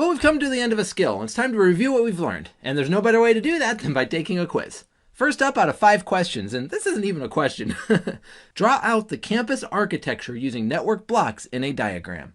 Well, we've come to the end of a skill, and it's time to review what we've learned, and there's no better way to do that than by taking a quiz. First up, out of 5 questions, and this isn't even a question, draw out the campus architecture using network blocks in a diagram.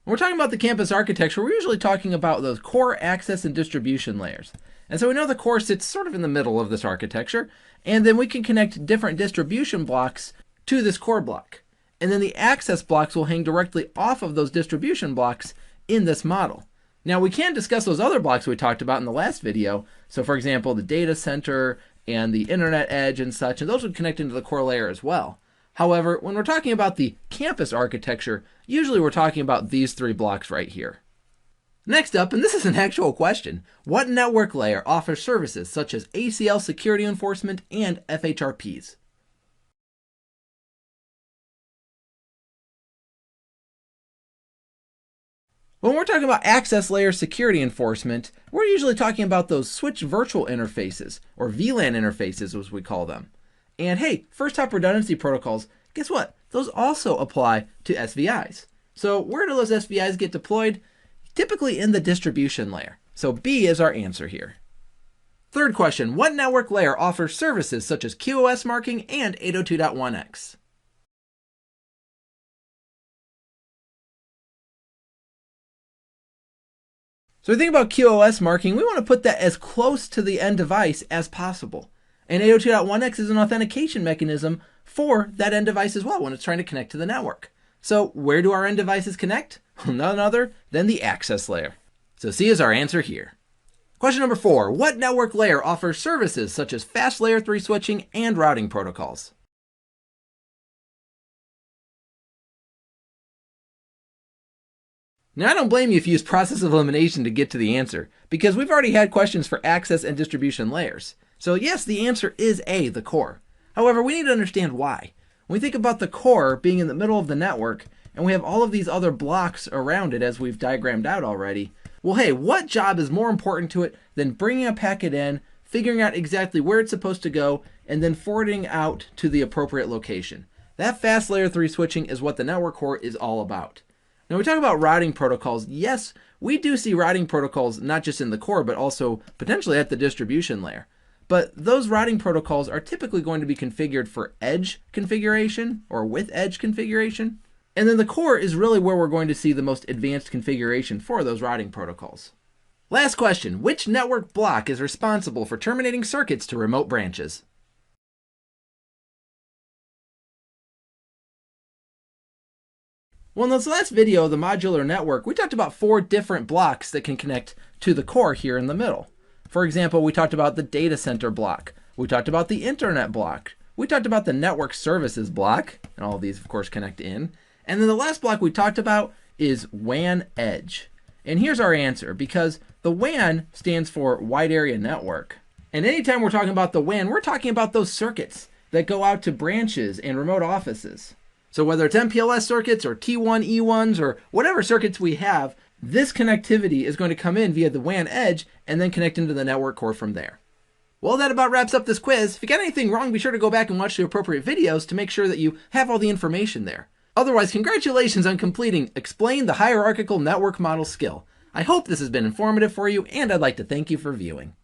When we're talking about the campus architecture, we're usually talking about those core, access, and distribution layers. And so we know the core sits sort of in the middle of this architecture, and then we can connect different distribution blocks to this core block. And then the access blocks will hang directly off of those distribution blocks in this model. Now we can discuss those other blocks we talked about in the last video. So for example, the data center and the internet edge and such, and those would connect into the core layer as well. However, when we're talking about the campus architecture, usually we're talking about these 3 blocks right here. Next up, and this is an actual question, what network layer offers services such as ACL security enforcement and FHRPs? When we're talking about access layer security enforcement, we're usually talking about those switch virtual interfaces, or VLAN interfaces as we call them. And hey, first hop redundancy protocols, guess what? Those also apply to SVIs. So where do those SVIs get deployed? Typically in the distribution layer. So B is our answer here. Third question, what network layer offers services such as QoS marking and 802.1x? So we think about QoS marking, we want to put that as close to the end device as possible. And 802.1x is an authentication mechanism for that end device as well when it's trying to connect to the network. So where do our end devices connect? None other than the access layer. So C is our answer here. Question number 4, what network layer offers services such as fast layer 3 switching and routing protocols? Now I don't blame you if you use process of elimination to get to the answer, because we've already had questions for access and distribution layers. So yes, the answer is A, the core. However, we need to understand why. When we think about the core being in the middle of the network, and we have all of these other blocks around it as we've diagrammed out already, well hey, what job is more important to it than bringing a packet in, figuring out exactly where it's supposed to go, and then forwarding out to the appropriate location? That fast layer 3 switching is what the network core is all about. Now we talk about routing protocols. Yes, we do see routing protocols not just in the core, but also potentially at the distribution layer. But those routing protocols are typically going to be configured for edge configuration or with edge configuration. And then the core is really where we're going to see the most advanced configuration for those routing protocols. Last question, which network block is responsible for terminating circuits to remote branches? Well, in this last video of the modular network, we talked about 4 different blocks that can connect to the core here in the middle. For example, we talked about the data center block. We talked about the internet block. We talked about the network services block, and all of these, of course, connect in. And then the last block we talked about is WAN edge. And here's our answer, because the WAN stands for wide area network. And anytime we're talking about the WAN, we're talking about those circuits that go out to branches and remote offices. So whether it's MPLS circuits or T1, E1s, or whatever circuits we have, this connectivity is going to come in via the WAN edge and then connect into the network core from there. Well, that about wraps up this quiz. If you got anything wrong, be sure to go back and watch the appropriate videos to make sure that you have all the information there. Otherwise, congratulations on completing Explain the Hierarchical Network Model skill. I hope this has been informative for you, and I'd like to thank you for viewing.